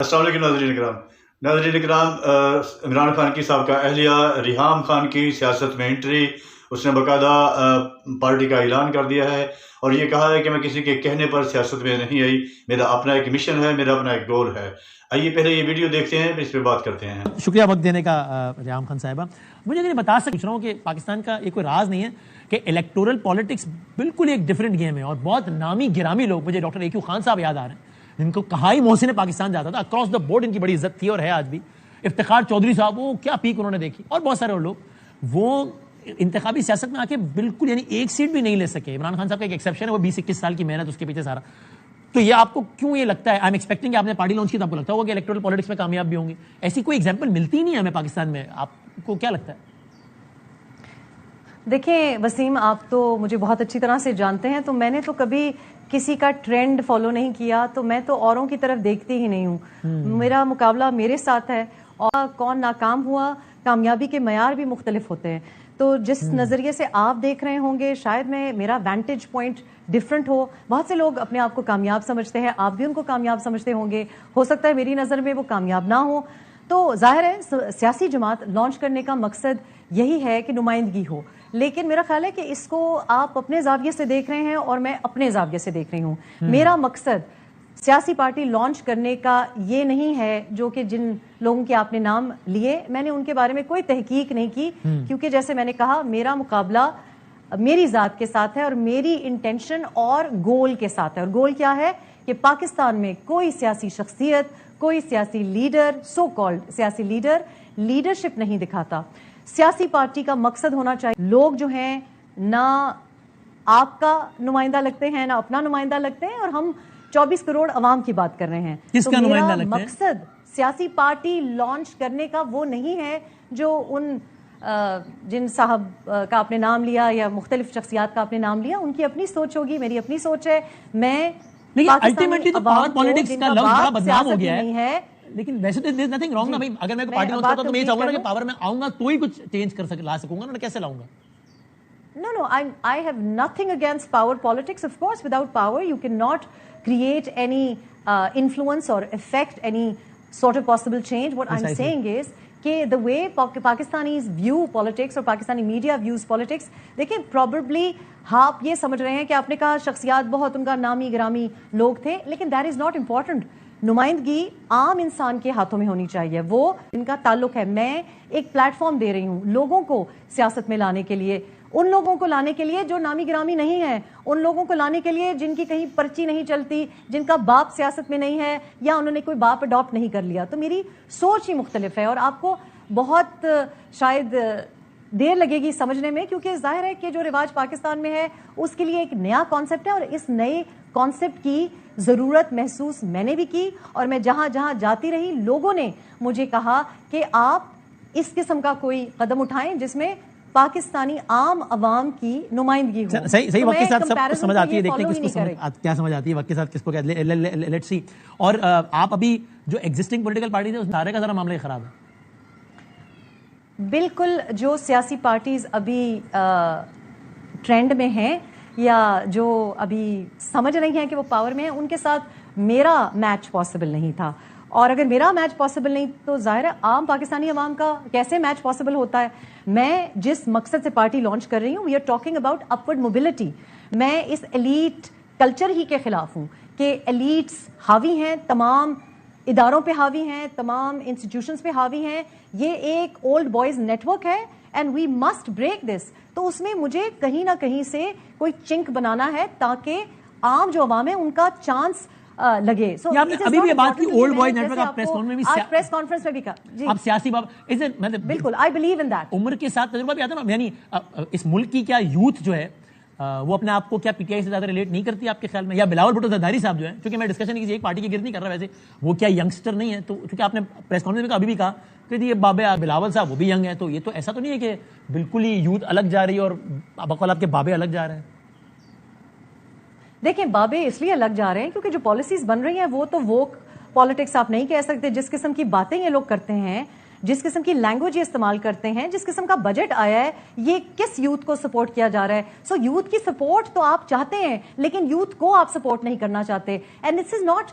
السلام علیکم ناظرین کرام عمران خان کی سابقہ اہلیہ ریحام خان کی سیاست میں انٹری، اس نے باقاعدہ پارٹی کا اعلان کر دیا ہے اور یہ کہا ہے کہ میں کسی کے کہنے پر سیاست میں نہیں آئی، میرا اپنا ایک مشن ہے، میرا اپنا ایک گول ہے۔ آئیے پہلے یہ ویڈیو دیکھتے ہیں پھر اس پہ بات کرتے ہیں۔ شکریہ وقت دینے کا ریحام خان صاحبہ۔ مجھے نہیں بتا سکتا ہوں کہ پاکستان کا یہ کوئی راز نہیں ہے کہ الیکٹورل پالیٹکس بالکل ایک ڈیفرنٹ گیم ہے، اور بہت نامی گرامی لوگ، مجھے ڈاکٹر اے کیو خان صاحب یاد آ رہے ہیں جن کو کہائی محسن پاکستان جاتا تھا، اکراس دا بورڈ ان کی بڑی عزت تھی اور ہے آج بھی۔ افتخار چودھری صاحب، وہ کیا پیک انہوں نے دیکھی، اور بہت سارے اور لوگ، وہ انتخابی سیاست میں آ کے بالکل یعنی ایک سیٹ بھی نہیں لے سکے۔ عمران خان صاحب کا ایک ایکسیپشن ہے، وہ 20-21 سال کی محنت اس کے پیچھے سارا۔ تو یہ آپ کو کیوں یہ لگتا ہے، آئی ایم ایکسپیکٹنگ کہ آپ نے پارٹی لانچ کی تو آپ کو لگتا ہوگا کہ الیکٹورل پالیٹکس میں کامیاب بھی ہوں گے؟ ایسی کوئی ایگزامپل ملتی نہیں ہے ہمیں پاکستان میں، آپ کو کیا لگتا ہے؟ دیکھیں وسیم، آپ تو مجھے بہت اچھی طرح سے جانتے ہیں، تو میں نے تو کبھی کسی کا ٹرینڈ فالو نہیں کیا، تو میں تو اوروں کی طرف دیکھتی ہی نہیں ہوں۔ میرا مقابلہ میرے ساتھ ہے، اور کون ناکام ہوا، کامیابی کے معیار بھی مختلف ہوتے ہیں۔ تو جس نظریے سے آپ دیکھ رہے ہوں گے، شاید میرا وینٹیج پوائنٹ ڈفرنٹ ہو۔ بہت سے لوگ اپنے آپ کو کامیاب سمجھتے ہیں، آپ بھی ان کو کامیاب سمجھتے ہوں گے، ہو سکتا ہے میری نظر میں وہ کامیاب نہ ہو۔ تو ظاہر ہے سیاسی جماعت لانچ کرنے کا مقصد یہی ہے کہ نمائندگی ہو، لیکن میرا خیال ہے کہ اس کو آپ اپنے زاویے سے دیکھ رہے ہیں اور میں اپنے زاویے سے دیکھ رہی ہوں۔ میرا مقصد سیاسی پارٹی لانچ کرنے کا یہ نہیں ہے جو کہ جن لوگوں کے آپ نے نام لیے، میں نے ان کے بارے میں کوئی تحقیق نہیں کی، کیونکہ جیسے میں نے کہا میرا مقابلہ میری ذات کے ساتھ ہے اور میری انٹینشن اور گول کے ساتھ ہے۔ اور گول کیا ہے کہ پاکستان میں کوئی سیاسی شخصیت، کوئی سیاسی لیڈر، سو کالڈ سیاسی لیڈر لیڈرشپ نہیں دکھاتا۔ سیاسی پارٹی کا مقصد ہونا چاہیے، لوگ جو ہیں نہ آپ کا نمائندہ لگتے ہیں نہ اپنا نمائندہ لگتے ہیں، اور ہم 24 کروڑ عوام کی بات کر رہے ہیں۔ کس کا نمائندہ لگتے ہیں؟ مقصد سیاسی پارٹی لانچ کرنے کا وہ نہیں ہے جو ان جن صاحب کا آپ نے نام لیا یا مختلف شخصیات کا آپ نے نام لیا، ان کی اپنی سوچ ہوگی، میری اپنی سوچ ہے۔ میں الٹیمیٹلی تو پاور پالیٹکس کا لفظ بڑا بدنام ہو گیا ہے، لیکن ویسے تو there's nothing wrong نا بھائی، اگر میں پارٹی لانچ کرتا ہوں تو میں یہ چاہوں گا کہ پاور میں آؤں گا تو ہی کچھ چینج لا سکوں گا، میں کیسے لاؤں گا؟ No, I have nothing against power politics. Of course, without power, you cannot create any influence or affect any sort of possible change. What I'm saying is کہ the way Pakistanis view politics اور Pakistani media views politics، دیکھیں probably آپ یہ سمجھ رہے ہیں کہ آپ نے کہا شخصیات بہت ان کا نامی گرامی لوگ تھے، لیکن that is not important۔ نمائندگی عام انسان کے ہاتھوں میں ہونی چاہیے، وہ ان کا تعلق ہے۔ میں ایک پلیٹ فارم دے رہی ہوں لوگوں کو سیاست میں لانے کے لیے، ان لوگوں کو لانے کے لیے جو نامی گرامی نہیں ہیں، ان لوگوں کو لانے کے لیے جن کی کہیں پرچی نہیں چلتی، جن کا باپ سیاست میں نہیں ہے یا انہوں نے کوئی باپ اڈاپٹ نہیں کر لیا۔ تو میری سوچ ہی مختلف ہے، اور آپ کو بہت شاید دیر لگے گی سمجھنے میں، کیونکہ ظاہر ہے کہ جو رواج پاکستان میں ہے اس کے لیے ایک نیا کانسیپٹ ہے، اور اس نئے کانسیپٹ کی ضرورت محسوس میں نے بھی کی، اور میں جہاں جہاں جاتی رہی لوگوں نے مجھے کہا کہ آپ اس قسم کا کوئی قدم اٹھائیں جس میں پاکستانی عام عوام کی نمائندگی ہو۔ صحیح وقت کے ساتھ سب کچھ سمجھ آتی ہے، دیکھتے ہیں کس کو کیا سمجھ آتی ہے، وقت کے ساتھ کس کو کیا، لیٹس سی۔ اور آپ ابھی جو ایگزسٹنگ پولیٹیکل پارٹیز ہیں اس سارے کا ذرا معاملہ خراب ہے۔ بالکل، جو سیاسی پارٹیز ابھی ٹرینڈ میں ہیں یا جو ابھی سمجھ رہی ہیں کہ وہ پاور میں ہیں، ان کے ساتھ میرا میچ پاسبل نہیں تھا، اور اگر میرا میچ پاسبل نہیں تو ظاہر ہے عام پاکستانی عوام کا کیسے میچ پاسبل ہوتا ہے۔ میں جس مقصد سے پارٹی لانچ کر رہی ہوں، we are talking about upward mobility. میں اس ایلیٹ کلچر ہی کے خلاف ہوں کہ ایلیٹس حاوی ہیں، تمام اداروں پہ حاوی ہیں، تمام انسٹیٹیوشنز پہ حاوی ہیں۔ یہ ایک اولڈ بوائز نیٹ ورک ہے and we must break this. تو اس میں مجھے کہیں نہ کہیں سے کوئی چنک بنانا ہے تاکہ عام جو عوام ہے ان کا چانس لگے۔ ابھی بھی بات کی اولڈ بوائز نیٹ ورک، آپ پریس کانفرنس میں بھی کہا آپ سیاسی بالکل آئی بلیو ان دیٹ۔ عمر کے ساتھ تجربہ بھی آتا ہے نا، یعنی اس ملک کی کیا یوتھ جو ہے وہ اپنے آپ کو کیا پی ٹی آئی سے زیادہ ریلیٹ نہیں کرتی آپ کے خیال میں؟ یا بلاول بھٹو زرداری صاحب جو ہیں، چونکہ میں ڈسکشن کسی ایک پارٹی کی گرد نہیں کر رہا، ویسے وہ کیا ینگسٹر نہیں ہے؟ تو چونکہ آپ نے پریس کانفرنس میں ابھی بھی کہا کہ یہ بابے بلاول صاحب وہ بھی ینگ ہیں، تو یہ تو ایسا تو نہیں ہے کہ بالکل ہی یوتھ الگ جا رہی ہے اور بقول آپ کے بابے الگ جا رہے ہیں؟ دیکھیں، بابے اس لیے الگ جا رہے ہیں کیونکہ جو پالیسیز بن رہی ہیں وہ تو ووک پالیٹکس آپ نہیں کہہ سکتے۔ جس قسم کی باتیں یہ لوگ کرتے ہیں، جس قسم کی لینگویج یہ استعمال کرتے ہیں، جس قسم کا بجٹ آیا ہے، یہ کس یوتھ کو سپورٹ کیا جا رہا ہے؟ سو یوتھ کی سپورٹ تو آپ چاہتے ہیں لیکن یوتھ کو آپ سپورٹ نہیں کرنا چاہتے، اینڈ دس از ناٹ